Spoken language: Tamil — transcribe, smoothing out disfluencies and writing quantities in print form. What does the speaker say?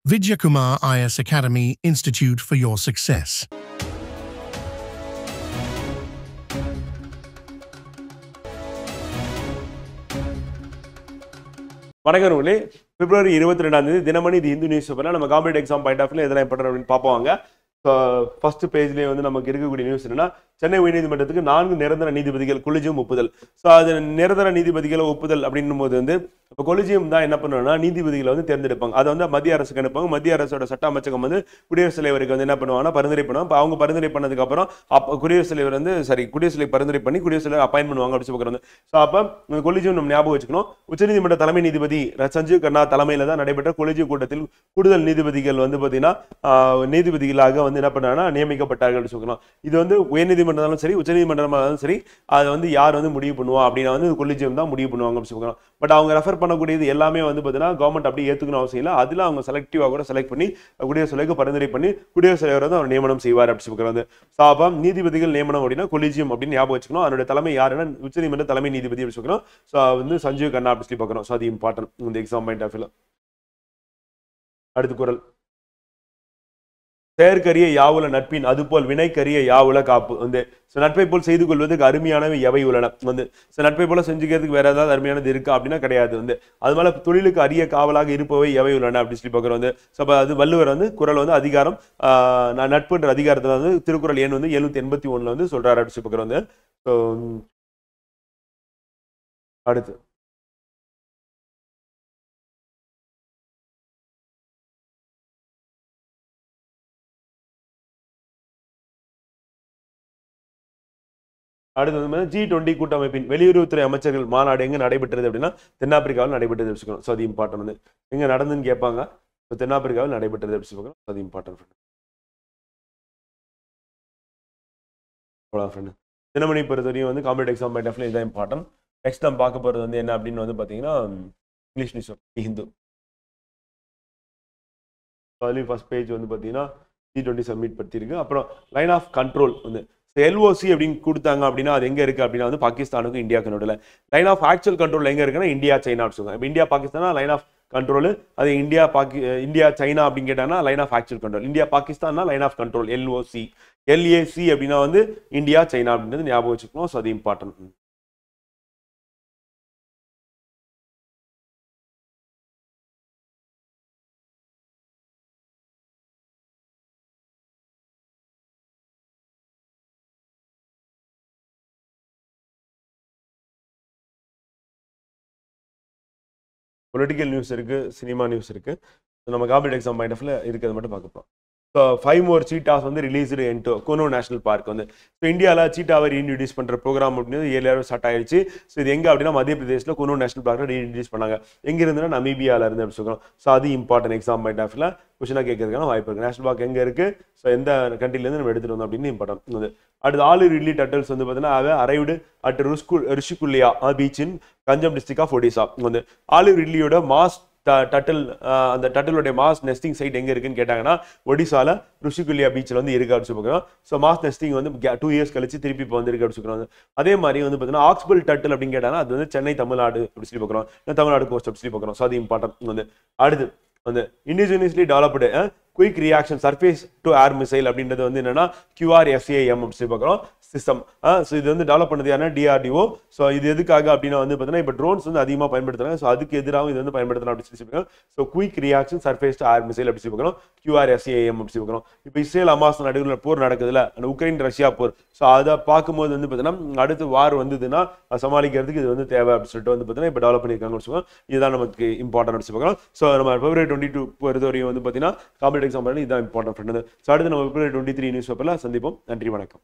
Vidyakumar IS Academy Institute for your success. வணக்கம் நூலே பிப்ரவரி 22ஆம் தேதி தினமணி தி இந்து நியூஸ் பேப்பர்ல நம்ம competitive exam point of view எதெல்லாம் இம்பார்ட்டன்ட் அப்படின்னு பார்ப்போங்க. ஃபர்ஸ்ட் பேஜ்லேயே வந்து நமக்கு இருக்கக்கூடிய நியூஸ் என்னன்னா, சென்னை உயர்நீதிமன்றத்துக்கு 4 நிரந்தர நீதிபதிகள் கொலிஜியம் ஒப்புதல். ஸோ அது நிரந்தர நீதிபதிகளை ஒப்புதல் அப்படின்னும் போது வந்து இப்போ கொலிஜியம் தான் என்ன பண்ணுவாங்கன்னா நீதிபதிகளை வந்து தேர்ந்தெடுப்பாங்க. அதை வந்து மத்திய அரசுக்கு அனுப்பாங்க. மத்திய அரசோட சட்ட அமைச்சகம் வந்து குடியரசுத் தலைவருக்கு வந்து என்ன பண்ணுவாங்கன்னா பரிந்துரை பண்ணுவாங்க. இப்போ அவங்க பரிந்துரை பண்ணதுக்கு அப்புறம் குடியரசுத் தலைவர் வந்து குடியரசுத் தலைவர் பரிந்துரை பண்ணி குடியரசுத் தலைவர் அப்பாயின் பண்ணுவாங்க அப்படின்னு சொல்லுவாங்க. ஸோ அப்போ கொலிஜியம் நம்ம ஞாபகம் வச்சுக்கணும். உச்சநீதிமன்ற தலைமை நீதிபதி சஞ்சீவ் கண்ணா தலைமையில தான் நடைபெற்ற கொலிஜியம் கூட்டத்தில் கூடுதல் நீதிபதிகள் வந்து பார்த்தீங்கன்னா நீதிபதிகளாக வந்து என்ன பண்ணாங்கன்னா நியமிக்கப்பட்டார்கள் அப்படின்னு சொல்லலாம். இது வந்து உயர்நீதிமன்றம் சரி உச்சநீதிமன்றமாலும் சரி அதை வந்து யார் வந்து முடிவு பண்ணுவா அப்படின்னா வந்து கொலிஜியம் தான் முடிவு பண்ணுவாங்க அப்படின்னு சொல்லலாம். பட் அவங்க ரெஃபர் பண்ணக்கூடியது எல்லாமே வந்து பார்த்தீங்கன்னா கவர்மெண்ட் அப்படி ஏற்றுக்கணும் அவசியம் இல்லை. அதில் அவங்க செலக்டிவாக கூட செலக்ட் பண்ணி குடியரசுத் தலைவருக்கு பரிந்துரை பண்ணி குடியரசுத் தலைவர் வந்து அவர் நியமனம் செய்வார் அப்படின்னு சொல்லுறது. சாபம் நீதிபதிகள் நியமனம் அப்படின்னா கொலிஜியம் அப்படின்னு ஞாபகம் வச்சுக்கணும். அதனுடைய தலைமை யாருன்னா உச்சநீதிமன்ற தலைமை நீதிபதி அப்படின்னு சொல்லுறோம். ஸோ வந்து சஞ்சீவ் கண்ணா அப்படி சொல்லி பார்க்குறோம். ஸோ அது இம்பார்ட்டன்ட் இந்த எக்ஸாம் பாயிண்ட் ஆஃப் வியூல. அடுத்த குறள், செயற்கரிய யாவுல நட்பின் அதுபோல் வினைக்கரிய யாவுல காப்பு வந்து நட்பை போல் செய்து கொள்வதற்கு அருமையானவை எவை உள்ளன வந்து நட்பை போல செஞ்சுக்கிறதுக்கு வேற ஏதாவது அருமையானது இருக்கா அப்படின்னா கிடையாது வந்து. அது மேல தொழிலுக்கு அரிய காவலாக இருப்பவை எவை உள்ளன அப்படின்னு சொல்லி பார்க்குறோம் வந்து. அது வள்ளுவர் வந்து குறள் வந்து அதிகாரம் நட்புன்ற அதிகாரத்துல வந்து திருக்குறள் எண் வந்து 781 வந்து சொல்றாரு அப்படின்னு சொல்லி பார்க்குறோம் வந்து. அடுத்து அடுத்து வந்து G20 கூட்டமைப்பின் வெளியுறவுத்துறை அமைச்சர்கள் மாநாடு எங்க நடைபெற்றது அப்படின்னா தென்னாப்பிரிக்காவில் நடைபெற்றது வச்சுக்கணும். ஸோ அது இம்பார்ட்டன் வந்து எங்க நடந்துன்னு கேட்பாங்க. தென்னாப்பிரிக்காவில் நடைபெற்றது அப்படி சொல்லி அது இம்பார்ட்டன். தினமணி பொறுத்தவரையும் வந்து competitive exam point of view இதான் இம்பார்ட்டன். நெக்ஸ்ட் நம்ம பார்க்க போறது வந்து என்ன அப்படின்னு வந்து பார்த்தீங்கன்னா இங்கிலீஷ் நியூஸ் ஹிந்து. அதுலேயும் ஃபர்ஸ்ட் பேஜ் வந்து பார்த்தீங்கன்னா G20 சப்மிட் பற்றி இருக்கு. அப்புறம் லைன் ஆஃப் கண்ட்ரோல் வந்து LOC அப்படின்னு கொடுத்தாங்க அப்படின்னா அது எங்க இருக்கு அப்படின்னா வந்து பாகிஸ்தானுக்கும் இந்தியாவுக்கு நடுவில். லைன் ஆஃப் ஆக்சுவல் கண்ட்ரோல் எங்க இருக்குன்னா இந்தியா சைனா அப்படின்னு சொல்லுவாங்க. இப்போ இந்தியா பாகிஸ்தானா லைன் ஆஃப் கண்ட்ரோல், அது இந்தியா சைனா அப்படின்னு கேட்டாங்கன்னா line of actual control. India பாகிஸ்தான்னா line of control LOC. LAC அப்படின்னா வந்து இந்தியா சைனா அப்படின்றது ஞாபகம் வச்சுக்கணும். ஸோ அது இம்பார்ட்டன்ட். பொலிட்டிக்கல் நியூஸ் இருக்கு, சினிமா நியூஸ் இருக்கு. நம்ம காம்படிட்டிவ் எக்ஸாம் பாயிண்ட் ஆஃப் வியூல இருக்கிறது மட்டும் பார்க்க போறோம். ஸோ 5 more சீட்டாஸ் வந்து released into Kuno national park வந்து. ஸோ இந்தியாவில் சீட்டாவை ரீஇன்ட்ரடியூஸ் பண்ணுற ப்ரோக்ராம் அப்படின்னு 7 ஸ்டார்ட் ஆயிடுச்சு. ஸோ இது எங்கே அப்படின்னா மத்திய பிரதேசில் குனோ நேஷனல் பார்க்கில் ரீஇன்ட்ரடியூஸ் பண்ணாங்க. எங்கே இருந்துன்னா நமீபியாவில் இருந்து அப்படி சொல்கிறோம். ஸோ அது இம்பார்ட்டன்ட் எக்ஸாம் பாயிண்ட் ஆஃப் வியூல கொஸ்டினாக கேட்கறதுக்கான வாய்ப்பு இருக்குது. நேஷனல் பார்க் எங்கே இருக்குது, ஸோ எந்த கண்ட்ரிலேருந்து நம்ம எடுத்துகிட்டு வந்தோம் அப்படின்னு இம்பார்ட்டன்ட் வந்து. அடுத்து ஆல் ரிலி டட்டல்ஸ் வந்து பார்த்தீங்கன்னா arrived at Rushikulya beach in Ganjam district of Odisha வந்து. ஆலிவ் ரிட்லியோட மாஸ் டட்டல் அந்த டட்டலுடைய மாஸ் நெஸ்டிங் சைட் எங்க இருக்குன்னு கேட்டாங்கன்னா ஒடிசால ருஷிகுல்யா பீச்சில் வந்து இருக்கு அப்படின்னு சொல்லுவாங்க. ஸோ மாஸ் நெஸ்டிங் வந்து 2 years கழிச்சு திருப்பி இப்போ வந்து இருக்கு அப்படின்னு சொல்லுவாங்க. அதே மாதிரி வந்து பார்த்தீங்கன்னா ஆக்ஸ்பல் டட்டல் அப்படின்னு கேட்டாங்கன்னா அது வந்து சென்னை தமிழ்நாடு அப்படி சொல்லி பார்க்குறோம். தமிழ்நாடு கோஸ்ட் அப்படி சொல்லி பார்க்குறோம். ஸோ அது இம்பார்ட்டன்ட் வந்து. அடுத்து வந்து indigenously developed quick reaction surface to air missile அப்படின்றது வந்து என்னன்னா QRSAM அப்படி சொல்லி பார்க்குறோம் சிஸ்டம். ஸோ இது வந்து டெவலப் பண்ணது யாருன்னா DRDO. ஸோ இது எதுக்காக அப்படின்னா வந்து பார்த்தீங்கன்னா இப்போ ட்ரோன்ஸ் வந்து அதிகமாக பயன்படுத்துறாங்க. ஸோ அதுக்கு எதிராகவும் இது வந்து பயன்படுத்தலாம் அப்படின்னு சொல்லி சொல்லுவாங்க. So quick reaction surface to air missile அப்படி சொல்லி பார்க்குறோம் QRSAM அப்படி சொல்லி பார்க்குறோம். இப்போ இஸ்ரேல் ஹமாஸ் நடுவில் போர் நடக்குதுல, அந்த உக்ரைன் ரஷ்யா போர். ஸோ அதை பார்க்கும்போது வந்து பார்த்தீங்கன்னா அடுத்து வார் வந்ததுன்னா சமாளிக்கிறதுக்கு இது வந்து தேவை அப்படின்னு சொல்லிட்டு வந்து பார்த்தீங்கன்னா இப்போ டெவலப் பண்ணியிருக்காங்கன்னு சொல்லுவாங்க. இதுதான் நமக்கு இம்பார்ட்டன்ட் சொல்லி பார்க்குறோம். ஸோ நம்ம February 22 பொறுத்தவரையும் வந்து பார்த்தீங்கன்னா காம்படிட்டிவ் எக்ஸாம் இதுதான் இம்பார்ட்டன்ட். ஸோ அடுத்து நம்ம February 23 நியூஸ் பேப்பர்ல சந்திப்போம். நன்றி, வணக்கம்.